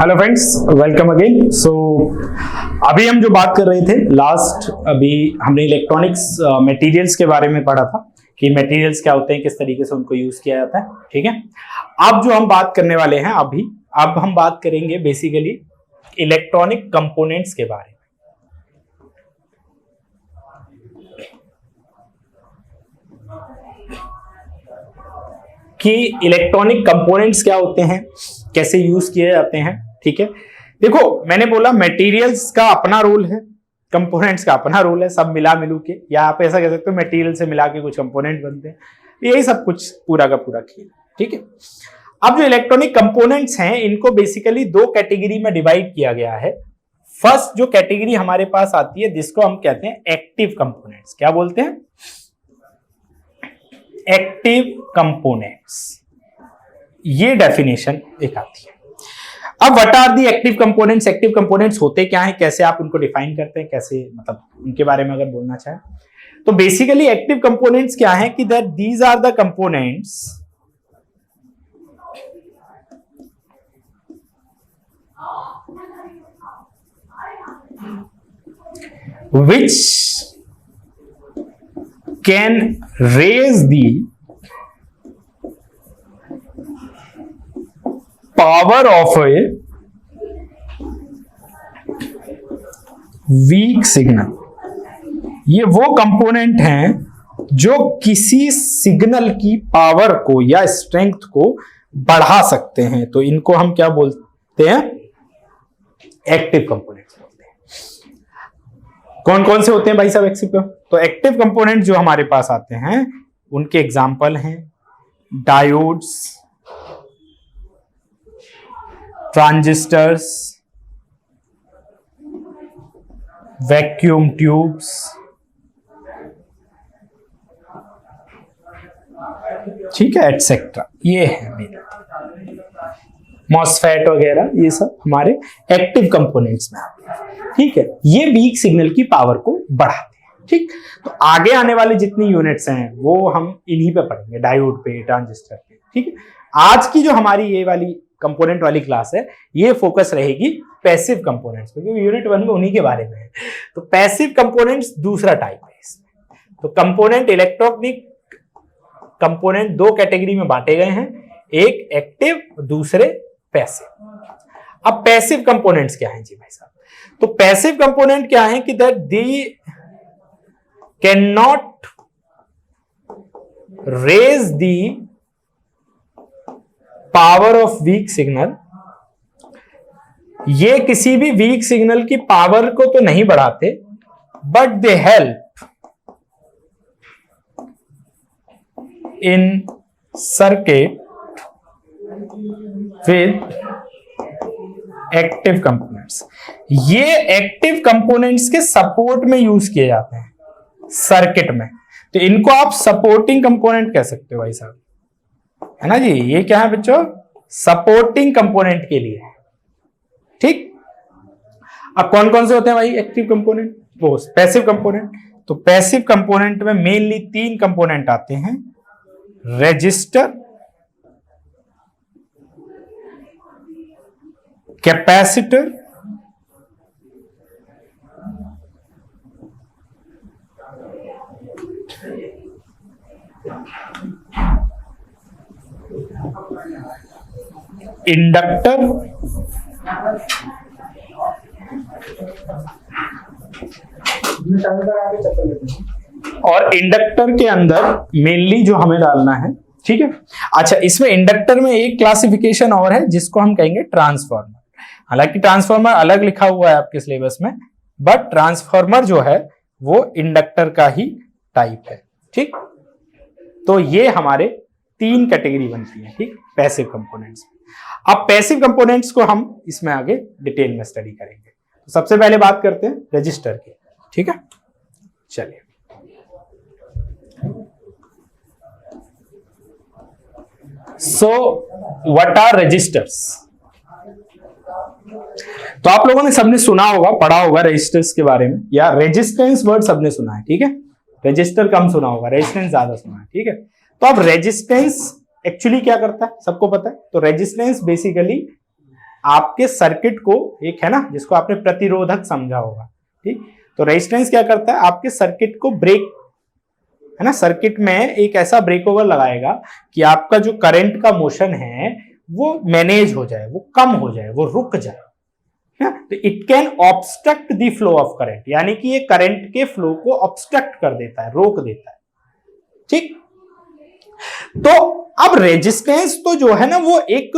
Hello friends, welcome again. अभी हम जो बात कर रहे थे अभी हमने इलेक्ट्रॉनिक्स मटेरियल्स के बारे में पढ़ा था कि मटेरियल्स क्या होते हैं, किस तरीके से उनको यूज किया जाता है। ठीक है, अब जो हम बात करने वाले हैं अब हम बात करेंगे बेसिकली इलेक्ट्रॉनिक कंपोनेंट्स के बारे में। कि इलेक्ट्रॉनिक कंपोनेंट्स क्या होते हैं, कैसे यूज किए जाते हैं। ठीक है, देखो मैंने बोला मटेरियल्स का अपना रोल है, कंपोनेंट्स का अपना रोल है, सब मिला मिलू के, या आप ऐसा कह सकते हो मटेरियल से मिला के कुछ कंपोनेंट बनते हैं। यही सब कुछ पूरा का पूरा खेल। ठीक है, अब जो इलेक्ट्रॉनिक कंपोनेंट्स हैं इनको बेसिकली दो कैटेगरी में डिवाइड किया गया है। फर्स्ट जो कैटेगरी हमारे पास आती है जिसको हम कहते हैं एक्टिव कंपोनेंट्स। क्या बोलते हैं? एक्टिव कंपोनेंट्स, ये डेफिनेशन एक आती है। अब what are the active components? Active components होते क्या है, कैसे आप उनको डिफाइन करते हैं, कैसे मतलब उनके बारे में अगर बोलना चाहें तो बेसिकली एक्टिव कंपोनेंट्स क्या है कि that these are the components which can raise the power of a weak signal। ये वो कंपोनेंट हैं जो किसी सिग्नल की पावर को या स्ट्रेंथ को बढ़ा सकते हैं, तो इनको हम क्या बोलते हैं? एक्टिव कंपोनेंट्स बोलते हैं। कौन कौन से होते हैं भाई साहब एक्टिव? तो एक्टिव कंपोनेंट जो हमारे पास आते हैं उनके एग्जाम्पल हैं डायोड्स, ट्रांजिस्टर्स, वैक्यूम ट्यूब्स, ठीक है, एटसेट्रा। ये है मॉसफेट वगैरह, ये सब हमारे एक्टिव कंपोनेंट्स में आते हैं। ठीक है, ये वीक सिग्नल की पावर को बढ़ाते हैं। ठीक, तो आगे आने वाले जितनी यूनिट्स हैं वो हम इन्हीं पे पढ़ेंगे, डायोड पे, ट्रांजिस्टर पे। ठीक है, आज की जो हमारी ये वाली कंपोनेंट वाली क्लास है ये फोकस रहेगी पैसिव कंपोनेंट्स पे, क्योंकि यूनिट 1 में उन्हीं के बारे में है। तो पैसिव कंपोनेंट्स दूसरा टाइप है इसमें। तो कंपोनेंट, इलेक्ट्रॉनिक कंपोनेंट दो कैटेगरी में बांटे गए हैं, एक एक्टिव, दूसरे पैसिव। अब पैसिव कंपोनेंट्स क्या हैं जी भाई साहब? तो पैसिव कंपोनेंट क्या है कि that they can not raise the power of weak signal. ये किसी भी वीक सिग्नल की पावर को तो नहीं बढ़ाते, but they help in circuit with active components. ये एक्टिव कंपोनेंट्स के सपोर्ट में यूज किए जाते हैं सर्किट में, तो इनको आप सपोर्टिंग कंपोनेंट कह सकते हो भाई साहब, है ना जी। ये क्या है बच्चों? सपोर्टिंग कंपोनेंट के लिए। ठीक, अब कौन कौन से होते हैं भाई एक्टिव कंपोनेंट? वो पैसिव कंपोनेंट। तो पैसिव कंपोनेंट में मेनली 3 कंपोनेंट आते हैं, रेजिस्टर, कैपेसिटर, इंडक्टर और इंडक्टर के अंदर मेनली जो हमें डालना है, ठीक है। अच्छा, इसमें इंडक्टर में एक क्लासिफिकेशन और है जिसको हम कहेंगे ट्रांसफार्मर। हालांकि ट्रांसफार्मर अलग लिखा हुआ है आपके सिलेबस में, बट ट्रांसफार्मर जो है वो इंडक्टर का ही टाइप है। ठीक, तो ये हमारे 3 कैटेगरी बनती है, ठीक, पैसिव कंपोनेंट्स। अब पैसिव कंपोनेंट्स को हम इसमें आगे डिटेल में स्टडी करेंगे। तो सबसे पहले बात करते हैं रजिस्टर की। ठीक है, चलिए। So what are registers? तो आप लोगों ने सबने सुना होगा, पढ़ा होगा रजिस्टर्स के बारे में, या रेजिस्टेंस वर्ड सबने सुना है। ठीक है, रजिस्टर कम सुना होगा, रेजिस्टेंस ज्यादा सुना है। ठीक है, तो अब रेजिस्टेंस एक्चुअली क्या करता है सबको पता है। तो रेजिस्टेंस बेसिकली आपके सर्किट को, एक है ना जिसको आपने प्रतिरोधक समझा होगा, ठीक, तो रेजिस्टेंस क्या करता है, आपके सर्किट को ब्रेक, है ना, सर्किट में एक ऐसा ब्रेक ओवर लगाएगा कि आपका जो करंट का मोशन है वो मैनेज हो जाए, वो कम हो जाए, वो रुक जाए, तो it can obstruct the flow of current, यानी कि ये करंट के फ्लो को ऑब्स्ट्रक्ट कर देता है, रोक देता है, ठीक। तो अब रेजिस्टेंस तो जो है ना वो एक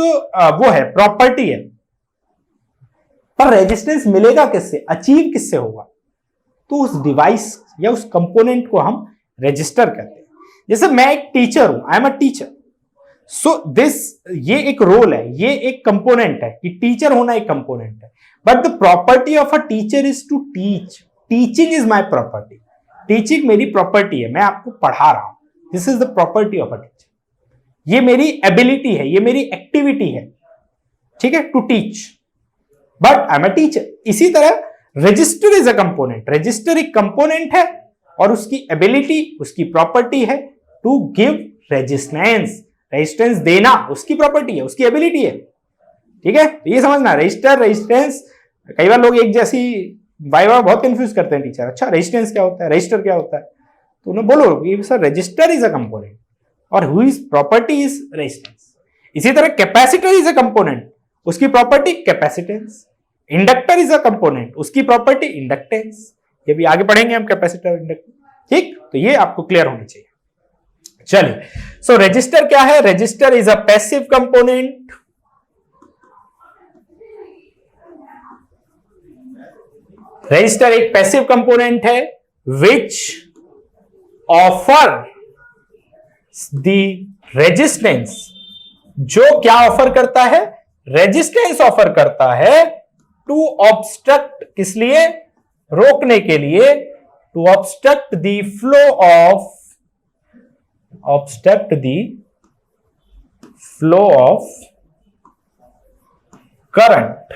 वो है, प्रॉपर्टी है, पर रेजिस्टेंस मिलेगा किससे, अचीव किससे होगा, तो उस डिवाइस या उस कंपोनेंट को हम रजिस्टर कहते हैं। जैसे मैं एक टीचर हूं, आई am a teacher, so this, ये एक रोल है, ये एक कंपोनेंट है कि टीचर होना एक कंपोनेंट है, but the property of a teacher is to teach, teaching is my property, teaching मेरी प्रॉपर्टी है, मैं आपको पढ़ा रहा हूं, this is the property of a teacher, ये मेरी एबिलिटी है, ये मेरी एक्टिविटी है, ठीक है, to teach, but I am a teacher. इसी तरह register is a component, register एक कंपोनेंट है और उसकी एबिलिटी, उसकी प्रॉपर्टी है टू गिव रेजिस्टेंस, रेजिस्टेंस देना उसकी प्रॉपर्टी है, उसकी एबिलिटी है, ठीक है। तो ये समझना, रजिस्टर, रेजिस्टेंस, कई बार लोग एक जैसी वाइवा बहुत कंफ्यूज करते हैं टीचर, अच्छा रेजिस्टेंस क्या होता है, रजिस्टर क्या होता है, तो उन्हें बोलो कि sir register is a component और हुईज प्रॉपर्टी इज रेजिस्टेंस। इसी तरह कैपेसिटर इज अ कंपोनेंट, उसकी property capacitance, inductor is a component, उसकी प्रॉपर्टी इंडक्टेंस, ये भी आगे पढ़ेंगे हम कैपेसिटर, इंडक्टर, ठीक, तो ये आपको क्लियर होनी चाहिए। चलिए, सो रजिस्टर क्या है, register is a passive component, register एक पैसिव कंपोनेंट है विच ऑफर द रेजिस्टेंस, जो क्या ऑफर करता है, रेजिस्टेंस ऑफर करता है टू ऑब्स्ट्रक्ट, किस लिए, रोकने के लिए, to obstruct the flow of, obstruct the flow of current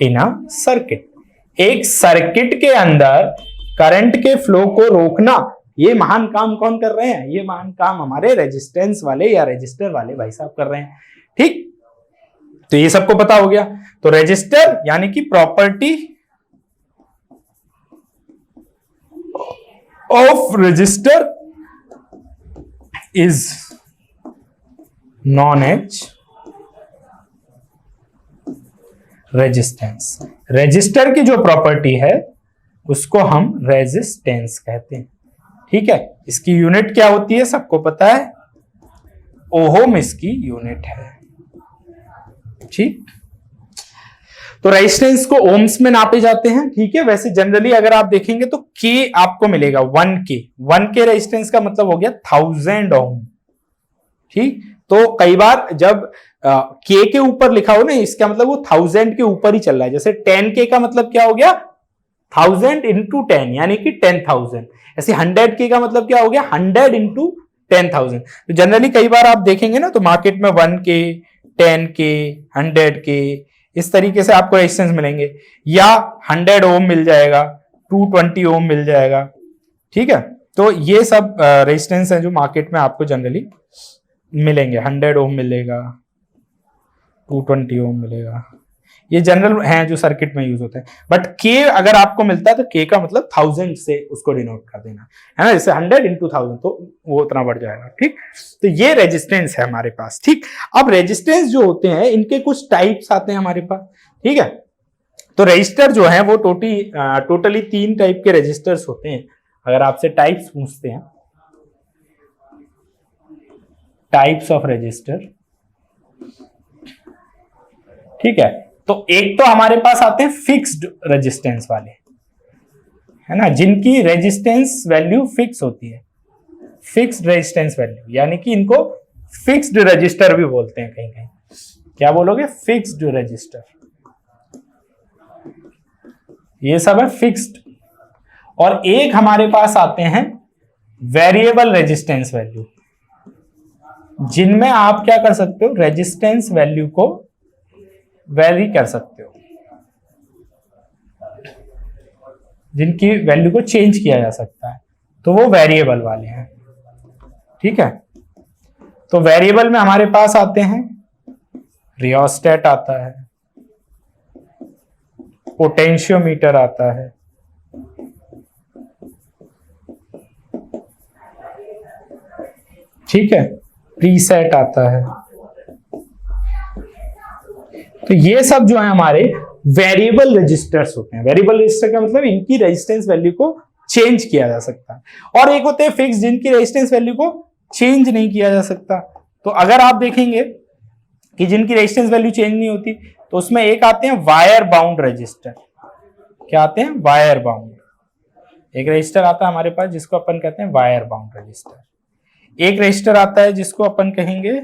in a circuit, एक सर्किट के अंदर करंट के फ्लो को रोकना, ये महान काम कौन कर रहे हैं, ये महान काम हमारे रेजिस्टेंस वाले या रजिस्टर वाले भाई साहब कर रहे हैं, ठीक। तो ये सबको पता हो गया। तो रजिस्टर यानी कि property of register is known as resistance, register की जो प्रॉपर्टी है उसको हम रेजिस्टेंस कहते हैं, ठीक है। इसकी यूनिट क्या होती है सबको पता है, ओहम इसकी यूनिट है, ठीक। तो रेजिस्टेंस को ओम्स में नापे जाते हैं, ठीक है। वैसे जनरली अगर आप देखेंगे तो के आपको मिलेगा 1K, 1K रेजिस्टेंस का मतलब हो गया 1000 ओम, ठीक। तो कई बार जब के के ऊपर लिखा हो ना, इसका मतलब वो 1000 के ऊपर ही चल रहा है, जैसे 10K का मतलब क्या हो गया, 1000 इंटू 10 यानी कि 10,000, ऐसे 100K का मतलब क्या हो गया, 100 इंटू 10,000। तो जनरली कई बार आप देखेंगे ना तो मार्केट में 1K, 10K, 100K इस तरीके से आपको रेजिस्टेंस मिलेंगे, या 100 ओम मिल जाएगा, 220 ओम मिल जाएगा, ठीक है। तो ये सब रेजिस्टेंस है जो मार्केट में आपको जनरली मिलेंगे, 100 ओम मिलेगा, 220 ओम मिलेगा, ये जनरल हैं जो सर्किट में यूज होते हैं। बट के अगर आपको मिलता है तो के का मतलब 1000 से उसको डिनोट कर देना है ना, जैसे 100 इंटू 1000 तो वो उतना बढ़ जाएगा, ठीक। तो ये रेजिस्टेंस है हमारे पास, ठीक। अब रेजिस्टेंस जो होते हैं इनके कुछ टाइप्स आते हैं हमारे पास, ठीक है। तो रजिस्टर जो है वो टोटली 3 टाइप के रजिस्टर्स होते हैं। अगर आपसे टाइप्स पूछते हैं, टाइप्स ऑफ रजिस्टर, ठीक है, तो एक तो हमारे पास आते हैं फिक्स्ड रेजिस्टेंस वाले, है ना, जिनकी रेजिस्टेंस वैल्यू फिक्स होती है, फिक्स्ड रेजिस्टेंस वैल्यू, यानी कि इनको फिक्स्ड रजिस्टर भी बोलते हैं कहीं कहीं, क्या बोलोगे, फिक्स्ड रजिस्टर, ये सब है फिक्स्ड। और एक हमारे पास आते हैं वेरिएबल रेजिस्टेंस वैल्यू, जिनमें आप क्या कर सकते हो, रेजिस्टेंस वैल्यू को वेरी कर सकते हो, जिनकी वैल्यू को चेंज किया जा सकता है, तो वो वेरिएबल वाले हैं, ठीक है। तो वेरिएबल में हमारे पास आते हैं रियोस्टेट आता है, पोटेंशियोमीटर आता है, ठीक है, प्रीसेट आता है। तो ये सब जो है हमारे वेरिएबल रजिस्टर्स होते हैं। वेरिएबल रजिस्टर का मतलब इनकी रेजिस्टेंस वैल्यू को चेंज किया जा सकता है। और एक होते हैं फिक्स, जिनकी रेजिस्टेंस वैल्यू को चेंज नहीं किया जा सकता। तो अगर आप देखेंगे कि जिनकी रेजिस्टेंस वैल्यू चेंज नहीं होती, तो उसमें एक आते हैं वायर बाउंड रजिस्टर। क्या आते हैं? Wire bound. एक रजिस्टर आता है हमारे पास जिसको अपन कहते हैं वायर बाउंड रजिस्टर। एक रजिस्टर आता है जिसको अपन कहेंगे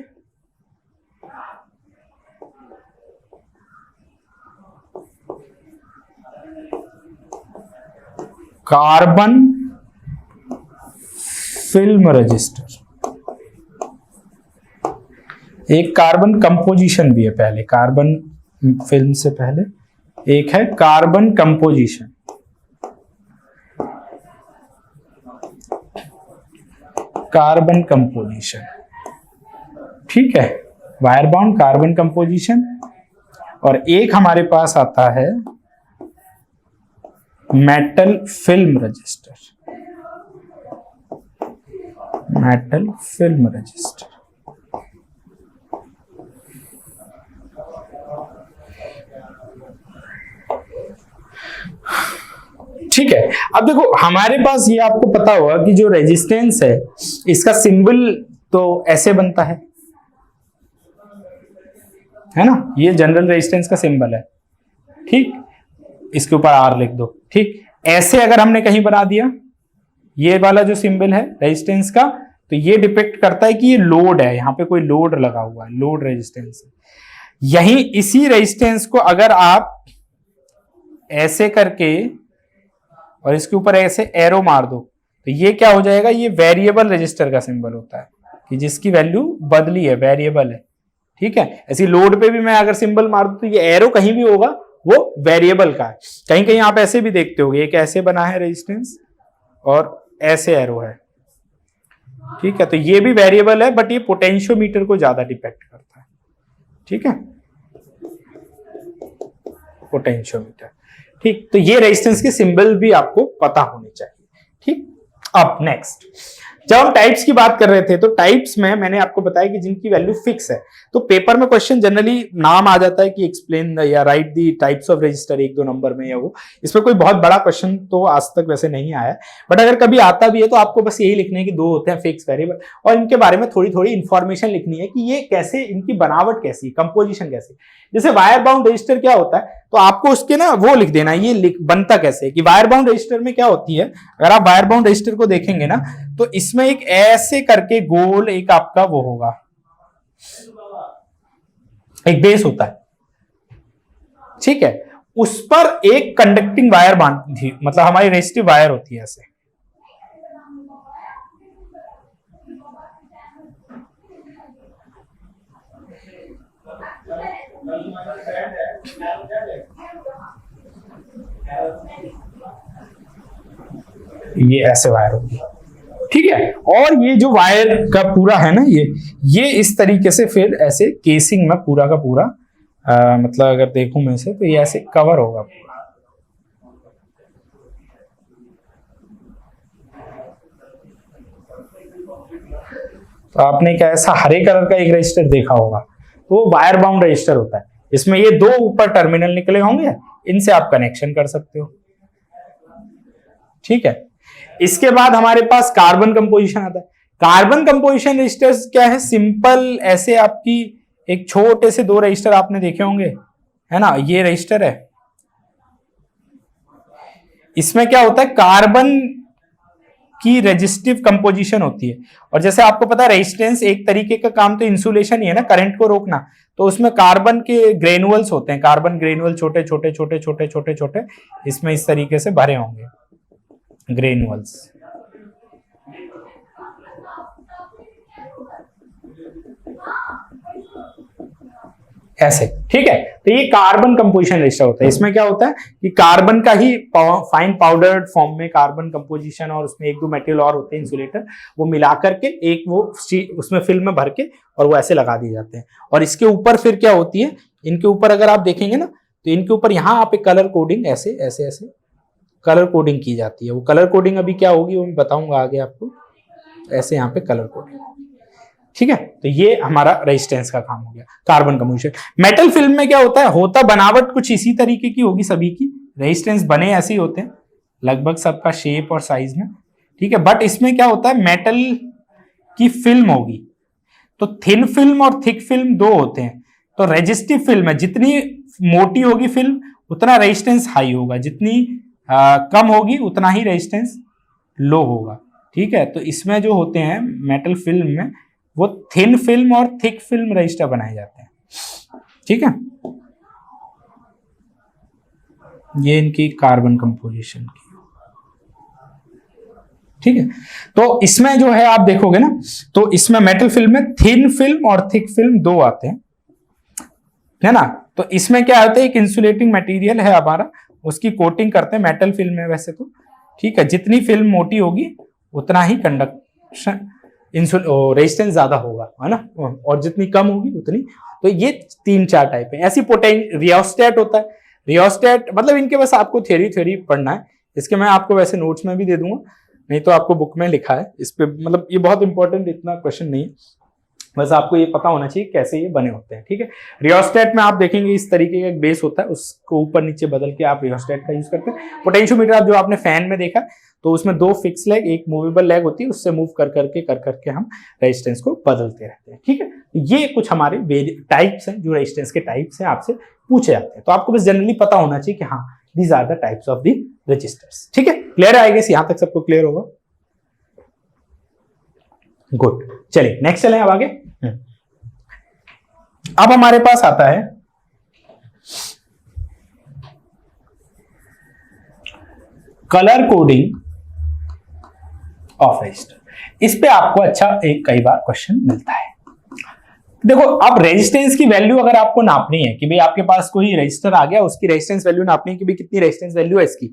कार्बन फिल्म रजिस्टर। एक कार्बन कंपोजिशन भी है पहले, कार्बन फिल्म से पहले एक है कार्बन कंपोजिशन। कार्बन कंपोजिशन, ठीक है, वायर बाउंड कार्बन कंपोजिशन। और एक हमारे पास आता है metal film register. Metal film register, ठीक है। अब देखो हमारे पास ये आपको पता होगा कि जो रेजिस्टेंस है इसका सिंबल तो ऐसे बनता है ना, ये जनरल रेजिस्टेंस का सिंबल है, ठीक। इसके ऊपर आर लिख दो, ठीक। ऐसे अगर हमने कहीं बना दिया ये वाला जो सिंबल है रेजिस्टेंस का, तो ये डिपिक्ट करता है कि ये लोड है, यहां पे कोई लोड लगा हुआ है, लोड रेजिस्टेंस है। यही इसी रेजिस्टेंस को अगर आप ऐसे करके और इसके ऊपर ऐसे एरो मार दो, तो ये क्या हो जाएगा? ये वेरिएबल रजिस्टर का सिंबल होता है कि जिसकी वैल्यू बदली है, वेरिएबल है, ठीक है। ऐसी लोड पे भी मैं अगर सिंबल मार दूं तो ये एरो कहीं भी होगा वो वेरिएबल का है। कहीं कहीं आप ऐसे भी देखते होगे, एक ऐसे बना है रेजिस्टेंस और ऐसे एरो है, ठीक है। तो ये भी वेरिएबल है, बट ये पोटेंशियोमीटर को ज्यादा डिपेंड करता है, ठीक है, पोटेंशियोमीटर, ठीक। तो ये रेजिस्टेंस के सिंबल भी आपको पता होने चाहिए, ठीक। अब नेक्स्ट, जब हम टाइप्स की बात कर रहे थे तो टाइप्स में मैंने आपको बताया कि जिनकी वैल्यू फिक्स है, तो पेपर में क्वेश्चन जनरली नाम आ जाता है कि एक्सप्लेन या right the types of register, 1-2 number में, या वो इसमें कोई बहुत बड़ा क्वेश्चन तो आज तक वैसे नहीं आया, बट अगर कभी आता भी है तो आपको बस यही लिखना है कि 2 होते हैं फिक्स वेरिएबल, और इनके बारे में थोड़ी थोड़ी इंफॉर्मेशन लिखनी है कि ये कैसे, इनकी बनावट कैसी, कंपोजिशन कैसी। जैसे वायर बाउंड रजिस्टर क्या होता है, तो आपको उसके ना वो लिख देना, ये बनता कैसे कि वायर बाउंड रजिस्टर में क्या होती है। अगर आप वायर बाउंड रजिस्टर को देखेंगे ना, तो इसमें एक ऐसे करके गोल एक आपका वो होगा, एक बेस होता है, ठीक है। उस पर एक कंडक्टिंग वायर बांधी, मतलब हमारी रेजिस्टिव वायर होती है ऐसे, ये ऐसे वायर होगी, ठीक है। और ये जो वायर का पूरा है ना, ये इस तरीके से फिर ऐसे केसिंग में पूरा का पूरा मतलब अगर देखूं मैं से, तो ये ऐसे कवर होगा पूरा। तो आपने क्या ऐसा हरे कलर का एक रजिस्टर देखा होगा, तो वो वायर बाउंड रजिस्टर होता है। इसमें ये 2 ऊपर टर्मिनल निकले होंगे, इनसे आप कनेक्शन कर सकते हो, ठीक है। इसके बाद हमारे पास कार्बन कंपोजिशन आता है। कार्बन कंपोजिशन रजिस्टर्स क्या है? सिंपल ऐसे आपकी एक छोटे से 2 रजिस्टर आपने देखे होंगे, है ना, ये रजिस्टर है। इसमें क्या होता है, कार्बन की रेजिस्टिव कंपोजिशन होती है। और जैसे आपको पता है रेजिस्टेंस एक तरीके का काम तो इंसुलेशन ही है ना, करंट को रोकना, तो उसमें कार्बन के ग्रेनुअल्स होते हैं, कार्बन ग्रेनुअल छोटे छोटे छोटे छोटे छोटे छोटे इसमें इस तरीके से भरे होंगे ग्रेनुअल्स, ऐसे, ठीक है। तो ये कार्बन कंपोजिशन रजिस्टर होता है। इसमें क्या होता है कि कार्बन का ही फाइन पाउडर्ड फॉर्म में कार्बन कंपोजिशन और उसमें एक दो मटेरियल और होते हैं इंसुलेटर, वो मिला करके एक वो उसमें फिल्म में भर के और वो ऐसे लगा दिए जाते हैं। और इसके ऊपर फिर क्या होती है, इनके ऊपर अगर आप देखेंगे ना तो इनके ऊपर यहाँ पे कलर कोडिंग ऐसे ऐसे ऐसे कलर कोडिंग की जाती है। वो कलर कोडिंग अभी क्या होगी वो मैं बताऊंगा आगे आपको। ऐसे यहाँ पे कलर कोडिंग, ठीक है। तो ये हमारा रेजिस्टेंस का काम हो गया, कार्बन कंपोजिशन। मेटल फिल्म में क्या होता है, होता बनावट कुछ इसी तरीके की होगी सभी की, रेजिस्टेंस बने ऐसे ही होते हैं लगभग सबका शेप और साइज में, ठीक है। बट इसमें क्या होता है, मेटल की फिल्म होगी तो थिन फिल्म और थिक फिल्म दो होते हैं। तो रेजिस्टिव फिल्म है, जितनी मोटी होगी फिल्म उतना रेजिस्टेंस हाई होगा, जितनी कम होगी उतना ही रेजिस्टेंस लो होगा, ठीक है। तो इसमें जो होते हैं मेटल फिल्म में वो थिन फिल्म और थिक फिल्म रेजिस्टर बनाए जाते हैं, ठीक है। ये इनकी कार्बन कंपोजिशन की, ठीक है। तो इसमें जो है आप देखोगे ना तो इसमें मेटल फिल्म में थिन फिल्म और थिक फिल्म दो आते हैं, है ना। तो इसमें क्या होता है, एक इंसुलेटिंग मटेरियल है हमारा, उसकी कोटिंग करते हैं मेटल फिल्म में वैसे तो, ठीक है। जितनी फिल्म मोटी होगी उतना ही कंडक्शन रेजिस्टेंस ज्यादा होगा, है ना, और जितनी कम होगी उतनी। तो ये 3-4 टाइप है। ऐसी रियोस्टेट होता है। रियोस्टेट मतलब इनके बस आपको थ्योरी पढ़ना है, इसके मैं आपको वैसे नोट्स में भी दे दूंगा, नहीं तो आपको बुक में लिखा है इस पे, मतलब ये बहुत इंपॉर्टेंट इतना क्वेश्चन नहीं है, बस आपको ये पता होना चाहिए कैसे ये बने होते हैं, ठीक है। रियोस्टेट में आप देखेंगे इस तरीके का एक बेस होता है, उसको ऊपर नीचे बदल के आप रियोस्टेट का यूज करते हैं। पोटेंशियोमीटर आप जो आपने फैन में देखा तो उसमें 2 फिक्स लेग एक मूवेबल लेग होती है, उससे मूव कर करके हम रेजिस्टेंस को बदलते रहते हैं, ठीक है। ये कुछ हमारे टाइप्स हैं, जो रेजिस्टेंस के टाइप्स हैं आपसे पूछे जाते हैं। तो आपको बस जनरली पता होना चाहिए कि हाँ these are the types of the registers, ठीक है। क्लियर है, आई गेस यहां तक सबको क्लियर होगा। गुड, चलिए नेक्स्ट चलें अब आगे। अब हमारे पास आता है कलर कोडिंग ऑफ रेजिस्टर। इस पे आपको अच्छा एक कई बार क्वेश्चन मिलता है। देखो अब रेजिस्टेंस की वैल्यू अगर आपको नापनी है कि भाई आपके पास कोई रेजिस्टर आ गया, उसकी रेजिस्टेंस वैल्यू नापनी है कि भाई कितनी रेजिस्टेंस वैल्यू है इसकी,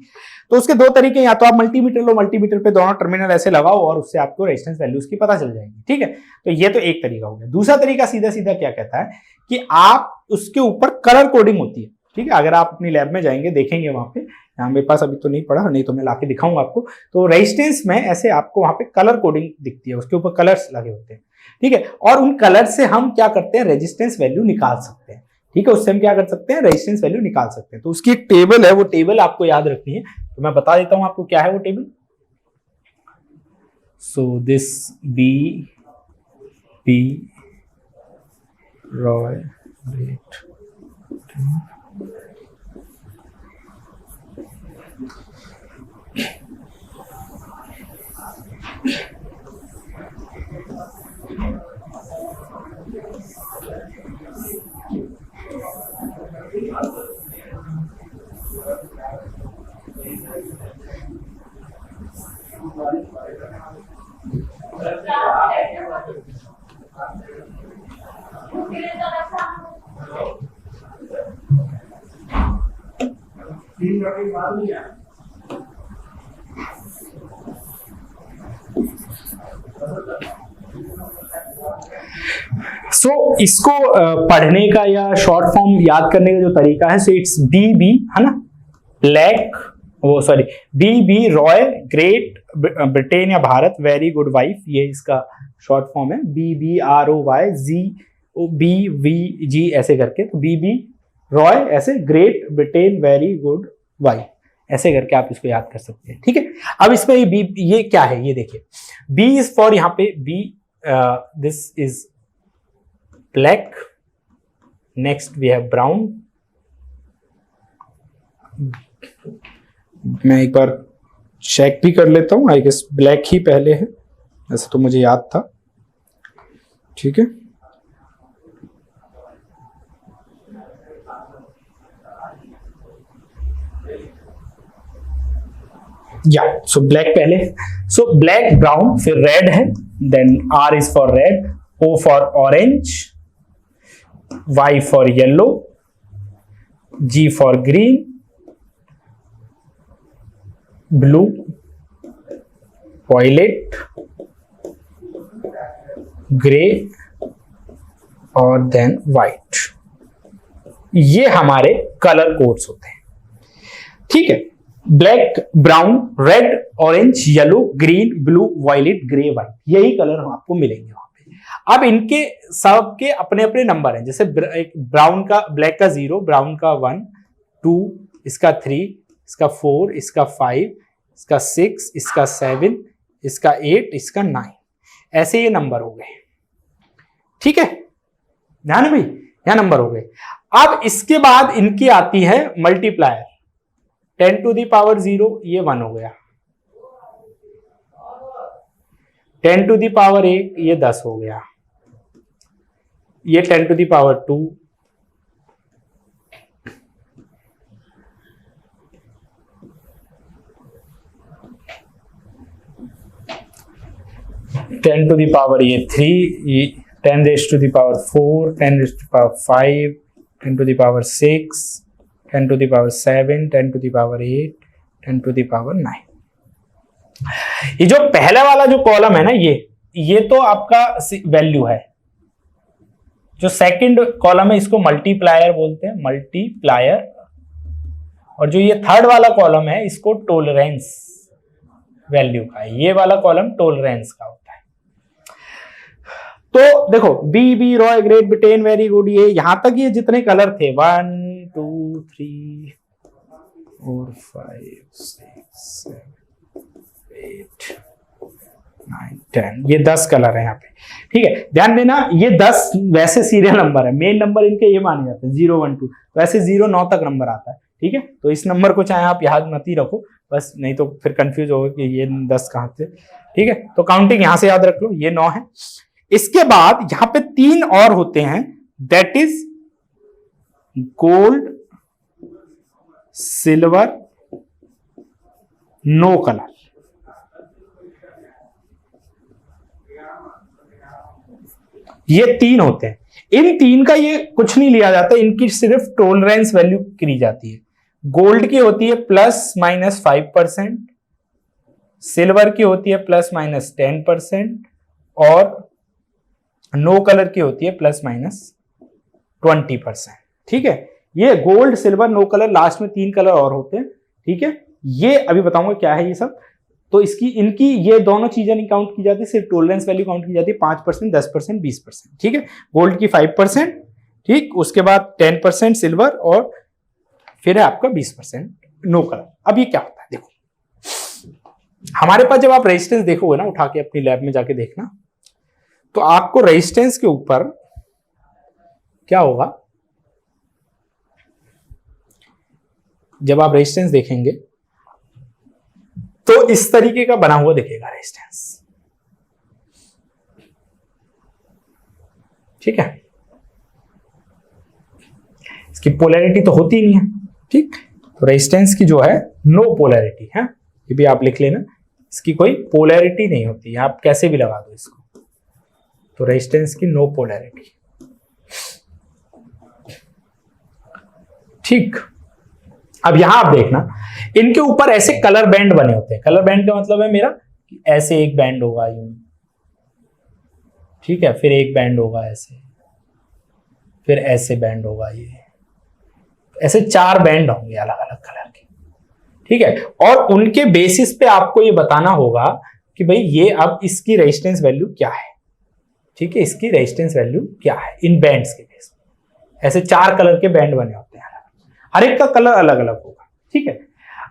तो उसके 2 तरीके, या तो आप मल्टीमीटर लो, मल्टीमीटर पे दोनों टर्मिनल ऐसे लगाओ और उससे आपको रेजिस्टेंस वैल्यू उसकी पता चल जाएगी, ठीक है। तो ये तो एक तरीका हो गया। दूसरा तरीका सीधा सीधा क्या कहता है कि आप उसके ऊपर कलर कोडिंग होती है, ठीक है। अगर आप अपनी लैब में जाएंगे देखेंगे वहां पे, यहाँ मेरे पास अभी तो नहीं पड़ा, नहीं तो मैं लाके दिखाऊंगा आपको। तो रेजिस्टेंस में ऐसे आपको वहां पे कलर कोडिंग दिखती है, उसके ऊपर कलर्स लगे होते हैं, ठीक है। और उन कलर से हम क्या करते हैं, रेजिस्टेंस वैल्यू निकाल सकते हैं, ठीक है। उससे हम क्या कर सकते हैं, रेजिस्टेंस वैल्यू निकाल सकते हैं। तो उसकी एक टेबल है, वो टेबल आपको याद रखनी है, तो मैं बता देता हूं आपको क्या है वो table. So this b Roy rate, so इसको पढ़ने का या शॉर्ट फॉर्म याद करने का जो तरीका है, सो इट्स BB, है ना, ब्लैक, वो sorry BB Roy great Britain या भारत वेरी गुड वाइफ, ये इसका शॉर्ट फॉर्म है, BBROY ऐसे करके। तो BB रॉय ऐसे, great Britain very good wife ऐसे करके आप इसको याद कर सकते हैं, ठीक है। अब इसमें ये क्या है, ये देखिए, B इज फॉर, यहाँ पे B, this is black, next we have brown. मैं एक बार चेक भी कर लेता हूं, आई गेस ब्लैक ही पहले है, ऐसे तो मुझे याद था, ठीक है। या सो ब्लैक पहले, सो ब्लैक ब्राउन, फिर रेड है, then R is for red, O for orange, Y for yellow, G for green, blue, violet, grey और देन व्हाइट। ये हमारे कलर कोड्स होते हैं, ठीक है। Black, brown, red, orange, yellow, green, blue, violet, grey, white, यही colour आपको मिलेंगे वहां पे। अब इनके सबके अपने अपने नंबर हैं, जैसे ब्राउन का, ब्लैक का 0, ब्राउन का 1, 2, इसका 3, इसका 4, इसका 5, इसका 6, इसका 7, इसका 8, इसका 9, ऐसे ये नंबर हो गए, ठीक है। ध्यान है भाई, यह नंबर हो गए। अब इसके बाद इनकी आती है मल्टीप्लायर, 10 टू द पावर 0, ये 1 हो गया, 10 टू द पावर 1, ये 10 हो गया, ये 10 to the power 2, ten to the power ये 3, ये 10 raise to the power 4, 10 raise to the power 5, 10 to the power 6, 10 to the power 7, 10 to the power 8, 10 to the power 9। ये जो पहला वाला जो कॉलम है ना, ये तो आपका वैल्यू है। जो सेकंड कॉलम है इसको मल्टीप्लायर बोलते हैं, मल्टीप्लायर। और जो ये थर्ड वाला कॉलम है इसको टॉलरेंस वैल्यू का है। ये वाला कॉलम टॉलरेंस का होता है। तो देखो B Roy, great Britain, very good, ये यहां तक ये जितने कलर थे 1 2 3 4 5 6 7 8 9 10, ये 10 कलर है यहाँ पे, ठीक है। ध्यान देना ये 10 वैसे सीरियल नंबर है, मेन नंबर इनके ये माने जाते हैं 0 1 2, वैसे 0 9 तक नंबर आता है, ठीक है। तो इस नंबर को चाहे आप याद मत ही रखो बस, नहीं तो फिर कंफ्यूज होगा कि ये 10 कहां थे, ठीक है। तो काउंटिंग यहां से याद रख लो, ये 9 है। इसके बाद यहां पे 3 और होते हैं, that is gold, silver, no colour. ये 3 होते हैं। इन 3 का ये कुछ नहीं लिया जाता, इनकी सिर्फ टॉलरेंस वैल्यू करी जाती है। गोल्ड की होती है ±5%, सिल्वर की होती है ±10%, और नो कलर की होती है ±20%, ठीक है। ये gold, silver, no colour, last में 3 कलर और होते हैं, ठीक है। ये अभी बताऊंगा क्या है ये सब। तो इनकी ये दोनों चीजें नहीं काउंट की जाती, सिर्फ टॉलरेंस वैल्यू काउंट की जाती है 5%, 10%, 20%, ठीक है। गोल्ड की 5%, ठीक, उसके बाद 10% सिल्वर, और फिर है आपका 20% नो कलर। अब ये क्या होता है देखो, हमारे पास जब आप रेजिस्टेंस देखोगे ना, उठा के अपनी लैब में जाके देखना, तो आपको रेजिस्टेंस के ऊपर क्या होगा, जब आप रेजिस्टेंस देखेंगे तो इस तरीके का बना हुआ दिखेगा रेजिस्टेंस, ठीक है। इसकी पोलैरिटी तो होती नहीं है, ठीक। तो रेजिस्टेंस की जो है नो पोलैरिटी है, ये भी आप लिख लेना, इसकी कोई पोलैरिटी नहीं होती है, आप कैसे भी लगा दो इसको। तो रेजिस्टेंस की नो पोलैरिटी, ठीक। अब यहां आप देखना, इनके ऊपर ऐसे कलर बैंड बने होते हैं। कलर बैंड का मतलब है मेरा कि ऐसे एक बैंड होगा यूं, ठीक है, फिर एक बैंड होगा ऐसे, फिर ऐसे बैंड होगा, ये ऐसे 4 बैंड होंगे अलग अलग कलर के, ठीक है। और उनके बेसिस पे आपको ये बताना होगा कि भाई ये अब इसकी रेजिस्टेंस वैल्यू क्या है, ठीक है, इसकी रेजिस्टेंस वैल्यू क्या है इन बैंड्स के बेस पे। ऐसे 4 कलर के बैंड बने होते हैं, हर एक का कलर अलग अलग होगा, ठीक है।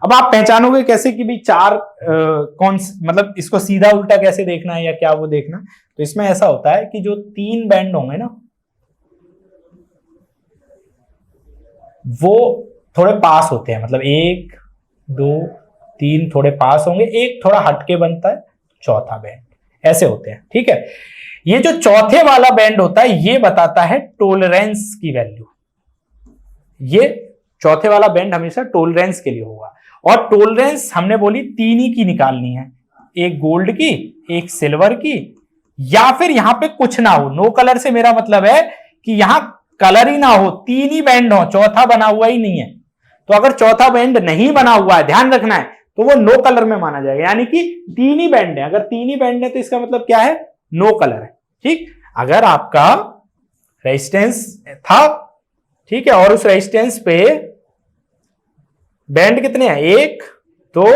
अब आप पहचानोगे कैसे कि भाई 4 कौन, मतलब इसको सीधा उल्टा कैसे देखना है या क्या वो देखना। तो इसमें ऐसा होता है कि जो 3 बैंड होंगे ना, वो थोड़े पास होते हैं, मतलब 1 2 3 थोड़े पास होंगे, एक थोड़ा हटके बनता है, चौथा बैंड, ऐसे होते हैं, ठीक है। ये जो चौथे वाला बैंड होता है ये बताता है टॉलरेंस की वैल्यू। ये चौथे वाला बैंड हमेशा टॉलरेंस के लिए होगा, और टॉलरेंस हमने बोली 3 ही की निकालनी है, एक गोल्ड की, एक सिल्वर की, या फिर यहां पे कुछ ना हो। नो कलर से मेरा मतलब है कि यहां कलर ही ना हो, 3 ही बैंड हो, चौथा बना हुआ ही नहीं है। तो अगर चौथा बैंड नहीं बना हुआ है, ध्यान रखना है, तो वो नो कलर में माना जाएगा, यानी कि 3 ही बैंड है। अगर 3 ही बैंड है तो इसका मतलब क्या है, नो कलर है। ठीक, अगर आपका रेजिस्टेंस था, ठीक है, और उस रेजिस्टेंस पे बैंड कितने हैं, 1 2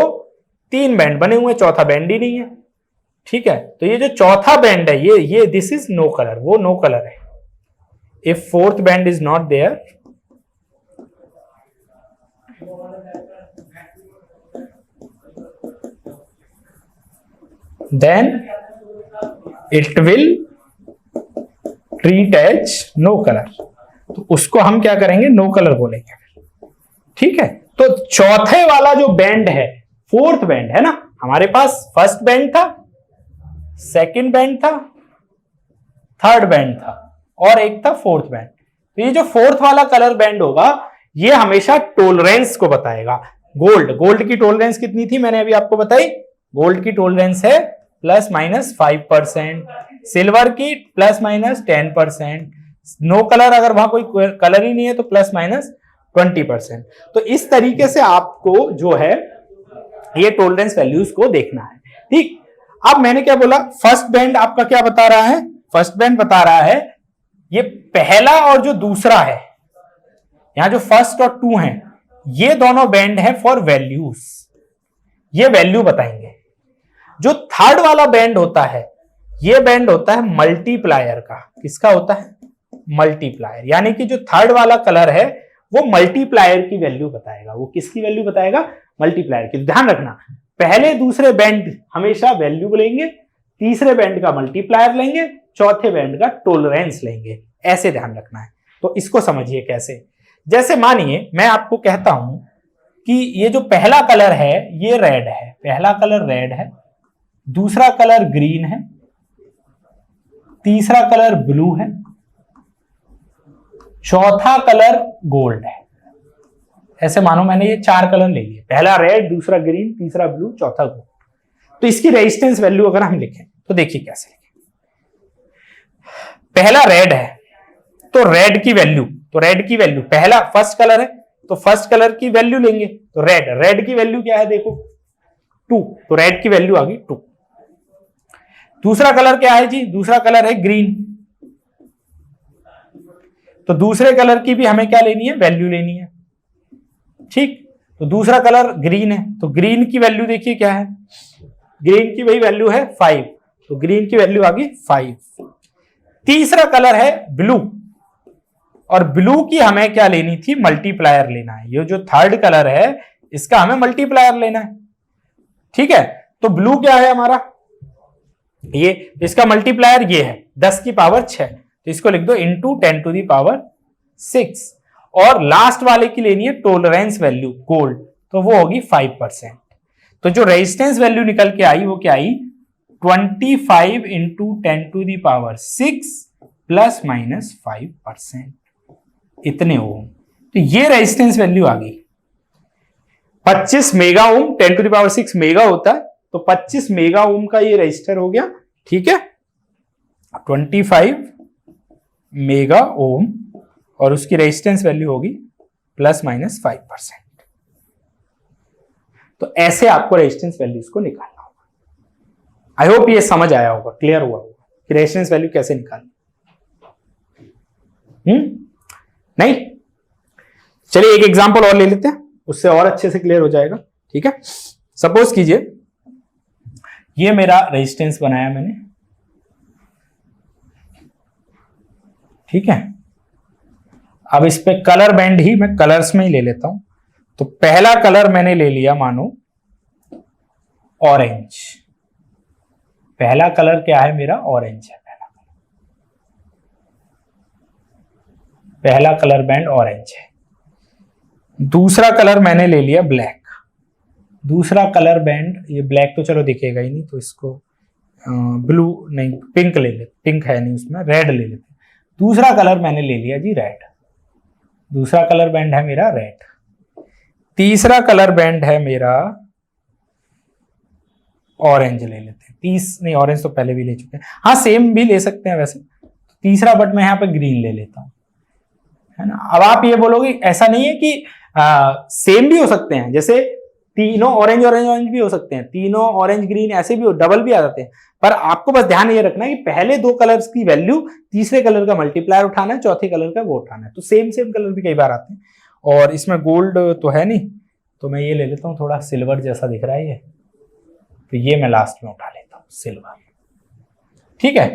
3 बैंड बने हुए, चौथा बैंड ही नहीं है। ठीक है, तो ये जो चौथा बैंड है, ये दिस इज नो कलर, वो नो कलर है। If fourth band is not there, then it will treat as no color, तो उसको हम क्या करेंगे, नो कलर बोलेंगे। ठीक है, तो चौथे वाला जो बैंड है, फोर्थ बैंड है ना, हमारे पास फर्स्ट बैंड था, सेकंड बैंड था, थर्ड बैंड था, और एक था फोर्थ बैंड। तो ये जो फोर्थ वाला कलर बैंड होगा, ये हमेशा टॉलरेंस को बताएगा। गोल्ड की टॉलरेंस कितनी थी, मैंने अभी आपको बताई, गोल्ड की टॉलरेंस है ±5%, सिल्वर की ±10%, नो कलर, अगर वहां कोई कलर ही नहीं है तो ±20%। तो इस तरीके से आपको जो है ये टॉलरेंस वैल्यूज को देखना है। ठीक, अब मैंने क्या बोला, फर्स्ट बैंड आपका क्या बता रहा है, फर्स्ट बैंड बता रहा है ये पहला और जो दूसरा है, यहां जो फर्स्ट और 2 है, ये दोनों बैंड है फॉर वैल्यूज, ये वैल्यू बताएंगे। जो थर्ड वाला बैंड होता है, ये बैंड होता है मल्टीप्लायर का। किसका होता है, मल्टीप्लायर, यानी कि जो थर्ड वाला कलर है वो मल्टीप्लायर की वैल्यू बताएगा। वो किसकी वैल्यू बताएगा, मल्टीप्लायर की। ध्यान रखना, पहले दूसरे बैंड हमेशा वैल्यू लेंगे, तीसरे बैंड का मल्टीप्लायर लेंगे, चौथे बैंड का टॉलरेंस लेंगे, ऐसे ध्यान रखना है। तो इसको समझिए कैसे, जैसे मानिए मैं आपको कहता हूं कि ये जो पहला कलर है ये रेड है, पहला कलर रेड है, दूसरा कलर ग्रीन है, तीसरा कलर ब्लू है, चौथा कलर गोल्ड है। ऐसे मानो मैंने ये 4 कलर ले लिए, पहला रेड, दूसरा ग्रीन, तीसरा ब्लू, चौथा गोल्ड। तो इसकी रेजिस्टेंस वैल्यू अगर हम लिखें तो देखिए कैसे लिखें। पहला रेड है तो रेड की वैल्यू, पहला फर्स्ट कलर है तो फर्स्ट कलर की वैल्यू लेंगे, तो रेड की वैल्यू क्या है, देखो 2, तो रेड की वैल्यू आ गई 2। दूसरा कलर क्या है जी, दूसरा कलर है ग्रीन, तो दूसरे कलर की भी हमें क्या लेनी है, वैल्यू लेनी है। ठीक, तो दूसरा कलर ग्रीन है, तो ग्रीन की वैल्यू देखिए क्या है, ग्रीन की वही वैल्यू है 5, तो ग्रीन की वैल्यू आ गई 5। तीसरा कलर है ब्लू, और ब्लू की हमें क्या लेनी थी, मल्टीप्लायर लेना है। ये जो थर्ड कलर है इसका हमें मल्टीप्लायर लेना है। ठीक है, तो ब्लू क्या है हमारा, ये, इसका मल्टीप्लायर ये है 10 की पावर 6, तो इसको लिख दो इंटू 10 टू दी पावर 6। और लास्ट वाले की लेनी है टॉलरेंस वैल्यू गोल्ड, तो वो होगी 5%। तो जो रेजिस्टेंस वैल्यू निकल के आई वो क्या आई, 25 इंटू 10 टू दी पावर 6 ±5%, इतने ओम। तो ये रेजिस्टेंस वैल्यू आ गई 25 mega ohm, 10 to the power 6 mega होता है, तो 25 मेगा ओम का ये रजिस्टर हो गया। ठीक है, 25 मेगा ओम, और उसकी रेजिस्टेंस वैल्यू होगी ±5%। तो ऐसे आपको रेजिस्टेंस वैल्यूज को निकालना होगा। आई होप ये समझ आया होगा, क्लियर हुआ होगा कि रेजिस्टेंस वैल्यू कैसे निकालनी। नहीं, चलिए एक एग्जांपल और ले लेते हैं, उससे और अच्छे से क्लियर हो जाएगा। ठीक है, सपोज कीजिए ये मेरा रेजिस्टेंस बनाया मैंने, ठीक है। अब इस पे कलर बैंड ही मैं कलर्स में ही ले लेता हूं। तो पहला कलर मैंने ले लिया मानो ऑरेंज, पहला कलर क्या है मेरा, ऑरेंज है, पहला कलर बैंड ऑरेंज है। दूसरा कलर मैंने ले लिया ब्लैक, दूसरा कलर बैंड, ये ब्लैक तो चलो दिखेगा ही नहीं, तो इसको ब्लू नहीं, पिंक ले लेते, पिंक है नहीं उसमें, रेड ले लेते। दूसरा कलर मैंने ले लिया जी रेड, दूसरा कलर बैंड है मेरा रेड। तीसरा कलर बैंड है मेरा ऑरेंज ले लेते हैं, नहीं ऑरेंज तो पहले भी ले चुके हैं, हाँ सेम भी ले सकते हैं वैसे। तीसरा बट मैं यहाँ पे ग्रीन ले लेता हूँ। है ना। अब आप ये बोलोगे ऐसा नहीं है कि सेम भी हो सकते हैं, जैसे तीनों ऑरेंज ऑरेंज ऑरेंज भी हो सकते हैं, तीनों ऑरेंज ग्रीन ऐसे भी हो, डबल भी आ जाते हैं, पर आपको बस ध्यान ये रखना है कि पहले दो कलर्स की वैल्यू तीसरे कलर का मल्टीप्लायर उठाना है, चौथे कलर का वो उठाना है। तो सेम सेम कलर भी कई बार आते हैं, और इसमें गोल्ड तो है नहीं, तो मैं ये ले लेता हूँ, थोड़ा सिल्वर जैसा दिख रहा है ये, तो ये मैं लास्ट में उठा लेता हूँ सिल्वर। ठीक है,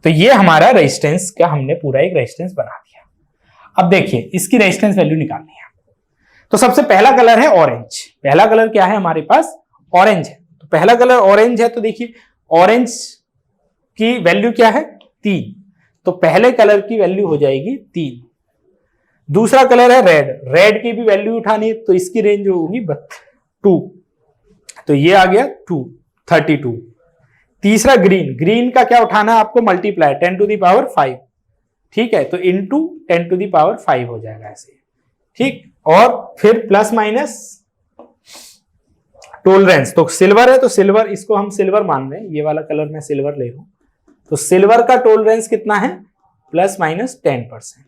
तो ये हमारा रेजिस्टेंस का हमने पूरा एक रेजिस्टेंस बना दिया। अब देखिए इसकी रेजिस्टेंस वैल्यू निकालनी है। तो सबसे पहला कलर है ऑरेंज। पहला कलर क्या है हमारे पास? ऑरेंज है। तो पहला कलर ऑरेंज है, तो देखिए ऑरेंज की वैल्यू क्या है? 3। तो पहले कलर की वैल्यू हो जाएगी 3। दूसरा कलर है रेड। रेड की भी वैल्यू उठानी है, तो इसकी रेंज होगी 2, तो ये आ गया 2, 32। तीसरा ग्रीन। ग्रीन का क्या उठाना है आपको? Multiply 10 to the power 5। ठीक है, तो इंटू 10 टू द पावर 5 हो जाएगा ऐसे। ठीक, और फिर प्लस माइनस टोलरेंस। तो सिल्वर है, तो सिल्वर, इसको हम सिल्वर मान रहे हैं, ये वाला कलर मैं सिल्वर ले रहा हूं। तो सिल्वर का टोलरेंस कितना है? Plus minus 10%।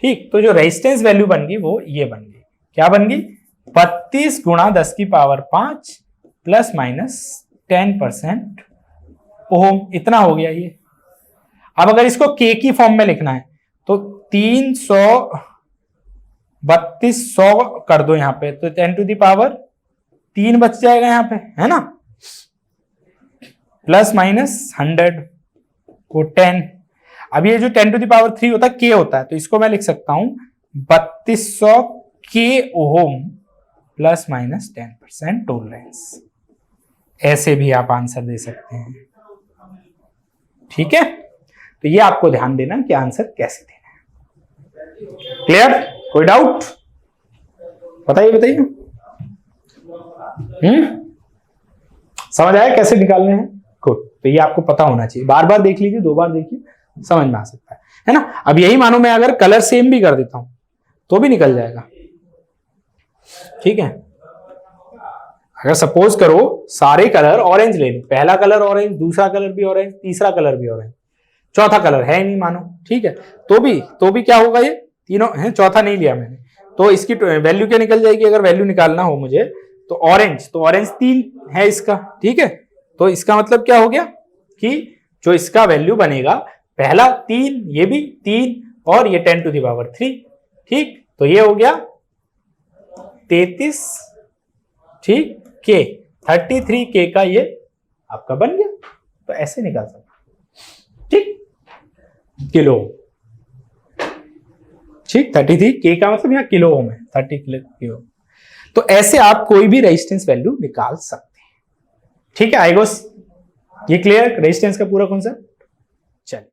ठीक, तो जो रेजिस्टेंस वैल्यू बन गई वो ये बन गई। क्या बन गई? 32 गुणा 10 की पावर 5 प्लस माइनस 10% ओम, इतना हो गया ये। अब अगर इसको के की फॉर्म में लिखना है तो 332 कर दो यहां पे, तो 10 टू दी पावर 3 बच जाएगा यहां पे, है ना, प्लस माइनस 100 को 10। अब ये जो 10 टू दी पावर 3 होता है के होता है, तो इसको मैं लिख सकता हूं 3200 के ओम प्लस माइनस 10% टोलरेंस। ऐसे भी आप आंसर दे सकते हैं। ठीक है, तो ये आपको ध्यान देना कि आंसर कैसे देना है। क्लियर? कोई डाउट? बताइए बताइए। समझ आया कैसे निकालने हैं? गुड। तो ये आपको पता होना चाहिए, बार बार देख लीजिए, 2 बार देखिए, समझ में आ सकता है ना। अब यही मानो मैं अगर कलर सेम भी कर देता हूं तो भी निकल जाएगा। ठीक है, अगर सपोज करो सारे कलर ऑरेंज ले लो, पहला कलर ऑरेंज, दूसरा कलर भी ऑरेंज, तीसरा कलर भी ऑरेंज, चौथा कलर है नहीं मानो, ठीक है, तो भी क्या होगा? ये तीनों है, चौथा नहीं लिया मैंने, तो इसकी वैल्यू क्या निकल जाएगी? अगर वैल्यू निकालना हो मुझे तो ऑरेंज 3 है इसका। ठीक है, तो इसका मतलब क्या हो गया कि जो इसका वैल्यू बनेगा, पहला 3, ये भी 3, और ये 10 टू द पावर 3। ठीक, तो ये हो गया 33, ठीक, के 33 के का ये आपका बन गया। तो ऐसे निकाल सकते, ठीक, किलो। ठीक, 33 के का मतलब यहां किलो ओम है, 30 किलो। तो ऐसे आप कोई भी रेजिस्टेंस वैल्यू निकाल सकते हैं। ठीक है, आई गेस ये क्लियर रेजिस्टेंस का पूरा कॉन्सेप्ट। चलिए।